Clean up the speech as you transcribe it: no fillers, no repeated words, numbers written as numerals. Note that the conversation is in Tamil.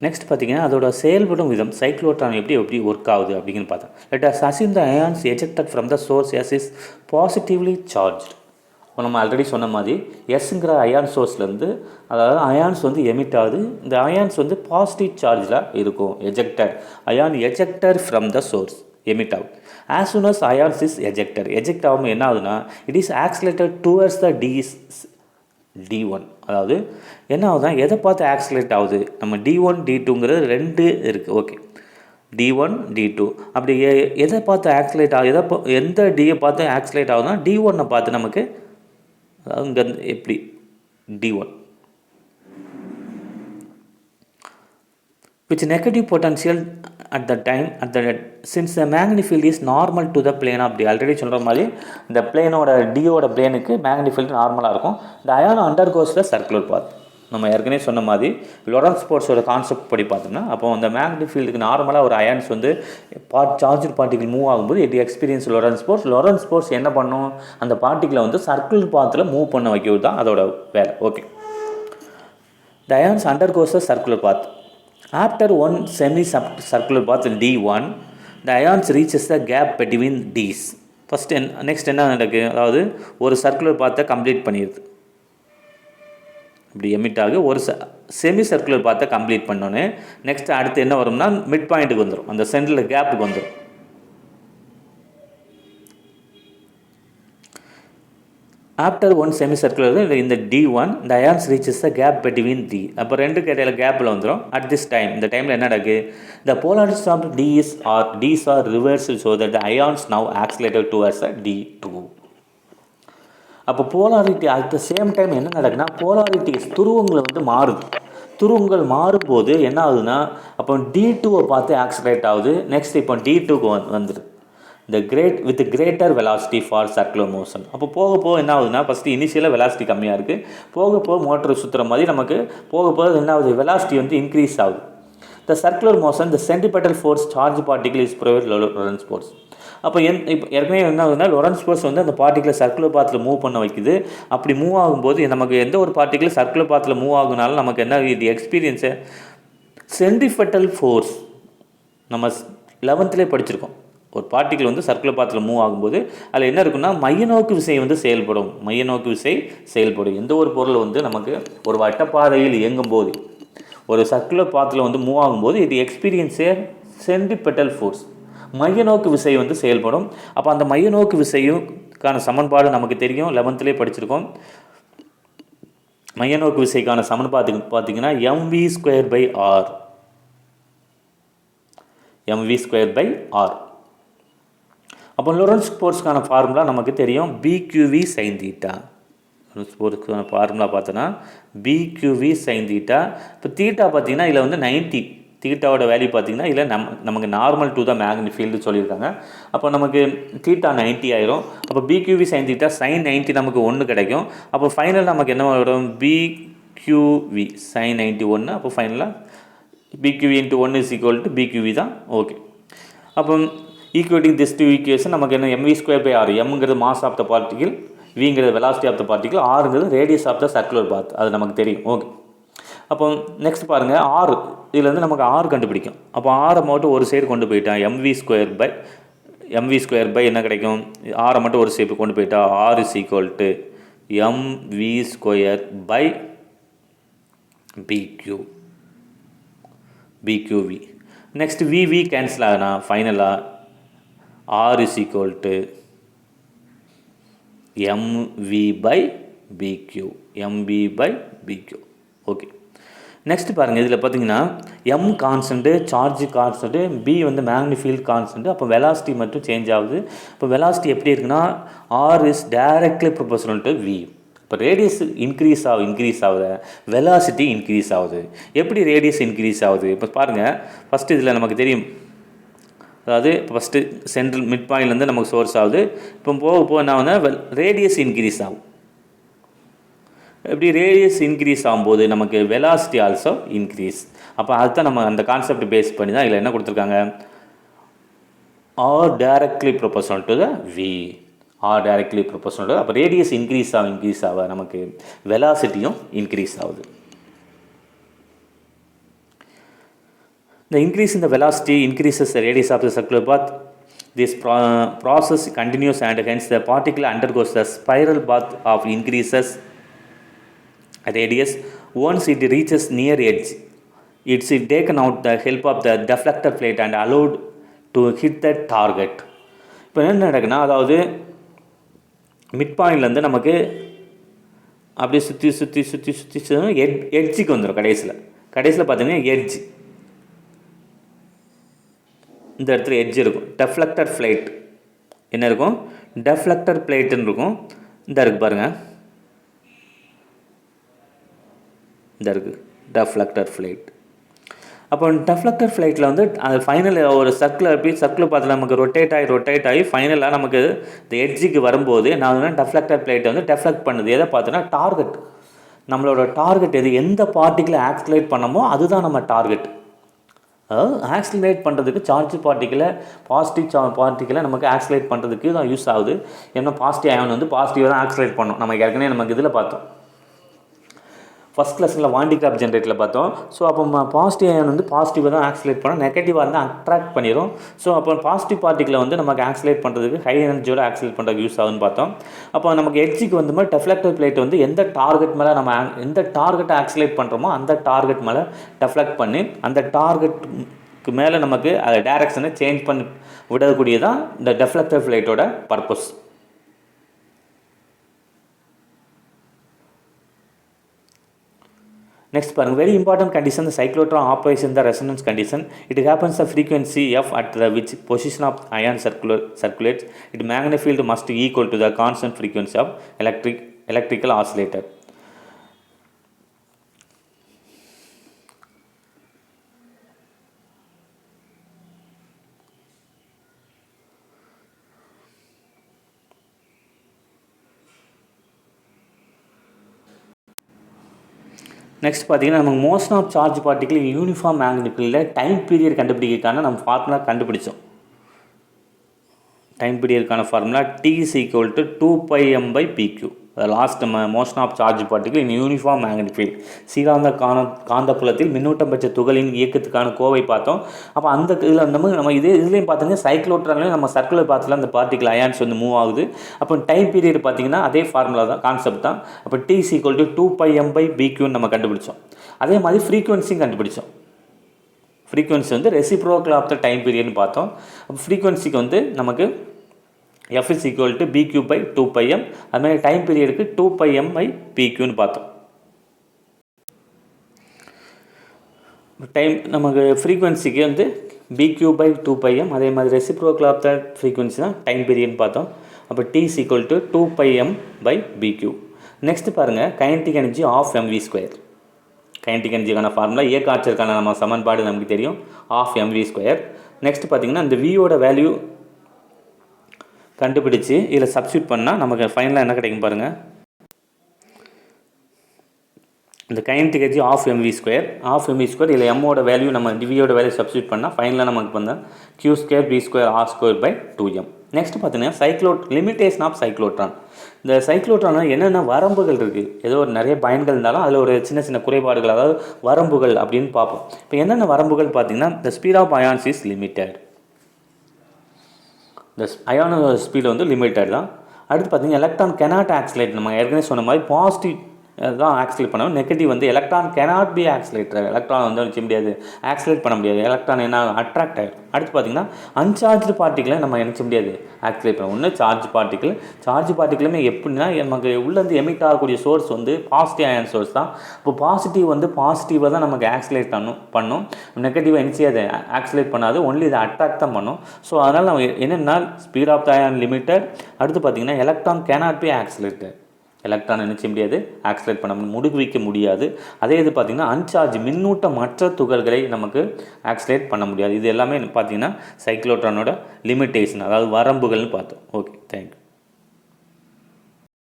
நெக்ஸ்ட் பார்த்தீங்கன்னா அதோட செயல்படும் விதம் சைக்ளோட்ரான் எப்படி ஒர்க் ஆகுது அப்படின்னு பார்த்தோம். Let us assume the ions ejected from the source S is positively charge. இப்போ நம்ம ஆல்ரெடி சொன்ன மாதிரி எஸ்ங்கிற அயான் சோர்ஸ்லேருந்து அதாவது அயான்ஸ் வந்து எமிட் ஆகுது. இந்த அயான்ஸ் வந்து பாசிட்டிவ் சார்ஜில் இருக்கும். Ejector ion ejector from the source emit ஆகுது. As soon as ions is eject ஆகும் என்ன ஆகுதுன்னா it is accelerated towards the D1. அதாவது என்ன ஆகுதுன்னா எதை பார்த்து ஆக்சிலேட் ஆகுது, நம்ம D1 D2ங்கிறது 2 இருக்குது. ஓகே, D1 D2 அப்படி எதை பார்த்து ஆக்சிலேட் ஆகுது, எந்த டியை பார்த்து ஆக்சிலேட் ஆகுதுன்னா D1 பார்த்து நமக்கு, அதாவது இங்கே எப்படி D1 which negative potential at the time since the magnetic field is normal to the plane of D. Already சொல்கிற மாதிரி இந்த பிளேனோட டியோட பிளேனுக்கு மேக்னெட்டிக் ஃபீல்டு நார்மலாக இருக்கும். இந்த ion undergoes the circular path. நம்ம ஏற்கனவே சொன்ன மாதிரி லொரன்ஸ் ஃபோர்ஸோட கான்செப்ட் படி பார்த்தோம்னா அப்போ அந்த மேக்னெட்டிக் ஃபீல்டுக்கு நார்மலாக ஒரு அயான்ஸ் வந்து சார்ஜர் பார்ட்டிகல் மூவ் ஆகும்போது இட் எக்ஸ்பீரியன்ஸ் லொரன்ஸ் ஃபோர்ஸ் என்ன பண்ணும், அந்த பார்ட்டிகளை வந்து சர்க்குலர் பாத்தில் மூவ் பண்ண வைக்கிறது தான் அதோட வேலை. Okay, the ions undergoes the circular path. After one semi-circular path D1, the ions reaches the gap between D's. Next என்ன நடக்குது, அதாவது ஒரு சர்க்குலர் பாத்தை கம்ப்ளீட் பண்ணிடுது. இப்படி எமிட் ஆகி ஒரு செமி சர்க்குலர் பாத்தை கம்ப்ளீட் பண்ணோன்னே நெக்ஸ்ட் அடுத்து என்ன வரும்னா மிட் பாயிண்ட்டுக்கு வந்துடும், அந்த சென்டரில் கேப்புக்கு வந்துடும். After one semicircular in the D1, the ions reaches the gap between D. அப்போ ரெண்டுக்கு இடையில கேப்பில் வந்துடும். அட் திஸ் டைம், இந்த டைமில் என்ன நடக்குது, the polarities of D's are reversed so that the ions now accelerated towards D2. அப்போ polarity at the same time என்ன நடக்குதுன்னா போலாரிட்டிஸ் துருவங்கள் வந்து மாறுது. துருவங்கள் மாறும்போது என்ன ஆகுதுன்னா அப்போ D2 பார்த்து ஆக்சிலேட் ஆகுது. நெக்ஸ்ட் இப்போ D2க்கு வந்துடுது with greater velocity for circular motion. அப்போ போக என்ன ஆகுதுன்னா ஃபஸ்ட்டு இனிஷியலாக வெலாசிட்டி கம்மியாக இருக்குது, போக மோட்டர் சுற்றுற மாதிரி நமக்கு போக என்ன ஆகுது, வெலாசிட்டி வந்து இன்க்ரீஸ் ஆகுது. The circular motion the centripetal force charge particle is provide Lorentz force. அப்போ இப்போ ஏற்கனவே என்ன ஆகுதுன்னா லொரன்ஸ் ஃபோர்ஸ் வந்து அந்த பார்ட்டிகளை சர்க்குலர் பாத்தில் மூவ் பண்ண வைக்குது. அப்படி மூவ் ஆகும்போது நமக்கு எந்த ஒரு பார்ட்டிகள் சர்க்குலர் பாத்தில் மூவ் ஆகுனாலும் நமக்கு என்ன இது எக்ஸ்பீரியன்ஸு சென்டிபெட்டல் ஃபோர்ஸ் நம்ம 11th படிச்சிருக்கோம். ஒரு பார்ட்டிகள் வந்து சர்க்குலர் பாத்தில் மூவ் ஆகும்போது அதில் என்ன இருக்குன்னா மையநோக்கு விசை வந்து செயல்படும். எந்த ஒரு பொருள் வந்து நமக்கு ஒரு வட்டப்பாதையில் இயங்கும்போது ஒரு சர்க்குலர் பாத்தில் வந்து மூவ் ஆகும்போது இது எக்ஸ்பீரியன்ஸே சென்டிபெட்டல் ஃபோர்ஸ், மையநோக்கு விசை வந்து செயல்படும். அப்போ அந்த மையநோக்கு விசையுக்கான சமன்பாடு நமக்கு தெரியும், 11th படிச்சிருக்கோம். மையநோக்கு விசைக்கான சமன்பாடு பார்த்தீங்கன்னா mv²/r. அப்போ லொரன்ஸ் ஃபோர்ஸ்க்கான ஃபார்முலா நமக்கு தெரியும், BQV sin θ. லொரன்ஸ் ஃபோர்ஸ்க்கான ஃபார்முலா பார்த்தோன்னா BQV sin θ. இப்போ தீட்டா பார்த்தீங்கன்னா இதில் வந்து 90, தீட்டாவோட வேல்யூ பார்த்தீங்கன்னா இதில் நமக்கு normal to the magnetic field சொல்லியிருக்காங்க. அப்போ நமக்கு தீட்டா 90 ஆயிரும். அப்போ BQV sin θ sin 90 நமக்கு 1 கிடைக்கும். அப்போ ஃபைனல் நமக்கு என்ன வரும், BQV sin 90 1. அப்போ ஃபைனலாக BQV × 1 = BQV தான். ஓகே, அப்போ ஈக்குவேட்டிங் திஸ் டூ ஈக்குவேஷன் நமக்கு என்ன mv²/r. mங்கிறது மாஸ் ஆஃப் த பார்ட்டிகிள், விங்கிறது வெலாசிட்டி ஆஃப் த பார்ட்டிகிள், ஆறுங்கிறது radius of the circular path. அது நமக்கு தெரியும். ஓகே, அப்போ நெக்ஸ்ட் பாருங்கள் ஆர். இதுலேருந்து நமக்கு ஆர் கண்டுபிடிக்கும். அப்போ ஆரை மட்டும் ஒரு சைடு கொண்டு போயிட்டான் mv² என்ன கிடைக்கும், ஆரை மட்டும் ஒரு சைடு கொண்டு போயிட்டா r = mv²/BQV. Next VV cancel ஆகுனா ஃபைனலாக r = mv/BQ. ஓகே, நெக்ஸ்ட் பாருங்கள் இதில் பார்த்தீங்கன்னா m constant, charge constant, b வந்து மேக்னெட்டிக் ஃபீல்ட் கான்ஸ்டன்ட்டு. அப்போ வெலாசிட்டி மட்டும் சேஞ்ச் ஆகுது. இப்போ வெலாசிட்டி எப்படி இருக்குன்னா r is directly proportional to v. இப்போ ரேடியஸ் இன்க்ரீஸ் ஆகுது, வெலாசிட்டி இன்க்ரீஸ் ஆகுது. எப்படி ரேடியஸ் இன்க்ரீஸ் ஆகுது இப்போ பாருங்கள். ஃபஸ்ட்டு இதில் நமக்கு தெரியும், அதாவது ஃபஸ்ட்டு சென்ட்ரல் மிட் பாயிண்ட்லேருந்து நமக்கு சோர்ஸ் ஆகுது. இப்போ போக என்ன ஆகுதுன்னா ரேடியஸ் இன்க்ரீஸ் ஆகும். எப்படி ரேடியஸ் இன்க்ரீஸ் ஆகும்போது நமக்கு வெலாசிட்டி ஆல்சோ இன்க்ரீஸ். அப்போ அதுதான் நம்ம அந்த கான்செப்ட் பேஸ் பண்ணி தான் இதில் என்ன கொடுத்துருக்காங்க, R directly proportional to the V. அப்போ ரேடியஸ் இன்க்ரீஸ் ஆக நமக்கு வெலாசிட்டியும் இன்க்ரீஸ் ஆகுது. The increase in the velocity increases the radius of the circular path. This process continues and hence the particle undergoes the spiral path of increases radius. Once it reaches near edge, it's taken out the help of the deflector plate and allowed to hit the target. இப்போ என்ன நடக்குன்னா, அதாவது மிட் பாயிண்ட்லேருந்து நமக்கு அப்படியே சுற்றி சுற்றி சுற்றி சுற்றி எட்ஜுக்கு வந்துடும். கடைசியில் பார்த்தீங்கன்னா எட்ஜ், இந்த இடத்துல எட்ஜ் இருக்கும். டெஃப்ளெக்டர் ஃப்ளைட் என்ன இருக்கும்? டெஃப்ளெக்டர் பிளேட்டுன்னு இருக்கும். இந்த இருக்குது பாருங்கள், இந்த இருக்குது டெஃப்ளெக்டர் ஃப்ளைட். அப்போ டெஃப்ளெக்டர் ஃப்ளைட்டில் வந்து அது ஃபைனல் ஒரு சர்க்கிள் பார்த்து நமக்கு ரொட்டேட் ஆகி ஃபைனலாக நமக்கு இந்த எட்ஜுக்கு வரும்போது நான் டெஃப்ளெக்டர் பிளேட்டை வந்து டெஃப்ளெக்ட் பண்ணுது. எதை பார்த்தோன்னா டார்கெட், நம்மளோட டார்கெட் எது, எந்த பார்ட்டிக்கில் ஆக்சிலேட் பண்ணமோ அதுதான் நம்ம டார்கெட். அதாவது ஆக்சிலேட் பண்ணுறதுக்கு சார்ஜ் பாசிட்டிவ் பார்ட்டிக்கலை நமக்கு ஆக்சிலேட் பண்ணுறதுக்கு தான் யூஸ் ஆகுது. ஏன்னா பாசிட்டிவ் அயான் வந்து பாசிட்டிவாக தான் ஆக்சிலேட் பண்ணோம். நமக்கு ஏற்கனவே நமக்கு இதில் பார்த்தோம், ஃபஸ்ட் கிளாஸில் வாண்டிகிராஃப் ஜென்ரேட்டரில் பார்த்தோம். ஸோ அப்போ பாசிட்டிவ் அயான் வந்து பாசிட்டிவாக தான் ஆக்சிலேட் பண்ணோம், நெகட்டிவாக இருந்தால் அட்ராக்ட் பண்ணிடும். ஸோ அப்போ பாசிட்டிவ் பார்ட்டிகளை வந்து நமக்கு ஆக்சிலேட் பண்ணுறதுக்கு ஹை எனர்ஜியோட ஆக்சிலேட் பண்ணுறதுக்கு யூஸ் ஆகுதுன்னு பார்த்தோம். அப்போ நமக்கு எட்ஜுக்கு வந்து மாதிரி டெஃப்ளெக்டர் பிளேட் வந்து எந்த டார்கெட் மேலே நம்ம எந்த டார்கெட்டை ஆக்சிலேட் பண்ணுறோமோ அந்த டார்கெட் மேலே டெஃப்ளெக்ட் பண்ணி அந்த டார்கெட்டுக்கு மேலே நமக்கு அதை டைரக்ஷனை சேஞ்ச் பண்ணி விடக்கூடியதான் இந்த டெஃப்ளெக்டர் பிளேட்டோட purpose. Next, very important condition, the cyclotron operates in the resonance condition. It happens the frequency f at the which position of ion circulates. Its magnetic field must be equal to the constant frequency of electrical oscillator. Next பார்த்தீங்கன்னா நமக்கு motion of charge particle uniform magnetic ஃபீல்டில் டைம் பீரியட் கண்டுபிடிக்கிறதுக்கான நம்ம ஃபார்முலா கண்டுபிடிச்சோம். டைம் பீரியடுக்கான formula T is equal to 2πm/pq. Last நம்ம motion of charge particle in uniform magnetic field, சீராந்த காந்தப்புலத்தில் மின்னூட்டம் பெற்ற துகளின் இயக்கத்துக்கான கோவை பார்த்தோம். அப்போ அந்த இதில் நம்ம இதுலேயும் பார்த்தீங்கன்னா சைக்ளோட்ரான்லையும் நம்ம சர்க்குலர் பாத்தில் அந்த பார்ட்டிகிள் அயான்ஸ் வந்து மூவ் ஆகுது. அப்போ டைம் பீரியட் பார்த்தீங்கன்னா அதே ஃபார்முலா தான், கான்செப்ட் தான். அப்போ T is equal to 2πm/pqன்னு நம்ம கண்டுபிடிச்சோம். அதே மாதிரி ஃப்ரீக்வன்சியும் கண்டுபிடிச்சோம். ஃப்ரீக்வன்சி வந்து ரெசிப்ரோக்கல் ஆஃப் த டைம் பீரியட்னு பார்த்தோம். அப்போ ஃப்ரீக்வன்சிக்கு வந்து நமக்கு f is equal to bq/2πm. அதுமாதிரி டைம் பீரியடுக்கு 2πm/pqன்னு பார்த்தோம். டைம் நமக்கு ஃப்ரீக்வன்சிக்கு வந்து bq/2πm, அதே மாதிரி ரெசிப்ரோக்கல் ஆஃப் த ஃப்ரீக்வன்சி தான் டைம் பீரியட்னு பார்த்தோம். அப்போ T is equal to 2πm/bq. Next பாருங்கள், kinetic energy of mv². Kinetic எனர்ஜிக்கான ஃபார்முலா இயக்க ஆற்றலுக்கான நம்ம சமன்பாடு நமக்கு தெரியும், ஆஃப் mv². நெக்ஸ்ட் பார்த்திங்கன்னா இந்த வியோட வேல்யூ கண்டுபிடிச்சி இதில் சப்ஸ்டியூட் பண்ணால் நமக்கு ஃபைனலாக என்ன கிடைக்கும் பாருங்கள். இந்த கைனடிக் எனர்ஜி ஆஃப் mv² இதில் எம்மோட வேல்யூ நம்ம வியோட வேல்யூ சப்ஸ்டியூட் பண்ணால் ஃபைனலாக நமக்கு வந்து q² v² r²/2m. நெக்ஸ்ட் பார்த்தீங்கன்னா லிமிட்டேஷன் ஆஃப் சைக்ளோட்ரான். இந்த சைக்ளோட்ரான் என்னென்ன வரம்புகள் இருக்குது, ஏதோ ஒரு நிறைய பயன்கள் இருந்தாலும் அதில் ஒரு சின்ன சின்ன குறைபாடுகள், அதாவது வரம்புகள் அப்படின்னு பார்ப்போம். இப்போ என்னென்ன வரம்புகள் பார்த்தீங்கன்னா, the speed of ions is limited. இந்த அயானோட ஸ்பீடு வந்து லிமிட்டட் தான். அடுத்து பார்த்தீங்கன்னா எலக்ட்ரான் கேனாட் ஆக்சிலேட். நம்ம ஏற்கனவே சொன்ன மாதிரி பாசிட்டிவ் தான் ஆக்சிலேட் பண்ணுவோம், நெகட்டிவ் வந்து electron cannot be accelerator. Electron வந்து வச்சு முடியாது, ஆக்சிலேட் பண்ண முடியாது, எலக்ட்ரான் என்ன அட்ராக்ட் ஆகிடும். அடுத்து பார்த்தீங்கன்னா அன்சார்ஜ்டு பார்ட்டிகளை நம்ம நினச்ச முடியாது ஆக்சிலேட் பண்ண. ஒன்று சார்ஜ் பார்ட்டிகளுமே எப்படின்னா நமக்கு உள்ளேருந்து எமிட் ஆகக்கூடிய சோர்ஸ் வந்து பாசிட்டிவ் அயன் சோர்ஸ் தான். இப்போ பாசிட்டிவ் வந்து பாசிட்டிவாக தான் நமக்கு ஆக்சிலேட் பண்ணும், நெகட்டிவாக என்சி அதை ஆக்சிலேட் பண்ணாது, ஒன்லி இதை அட்ராக்ட் தான் பண்ணும். ஸோ அதனால் நம்ம என்னென்னா speed of the ion limited. அடுத்து பார்த்தீங்கன்னா electron cannot be accelerator. Electron நினச்ச முடியாது, ஆக்சிலேட் பண்ண முடுவிக்க முடியாது. அதே இது பார்த்திங்கன்னா அன்சார்ஜ் மின்னூட்டமற்ற துகள்களை நமக்கு ஆக்சிலேட் பண்ண முடியாது. இது எல்லாமே பார்த்திங்கன்னா சைக்ளோட்ரானோட லிமிட்டேஷன், அதாவது வரம்புகள்னு பார்த்தோம். Okay, thank you.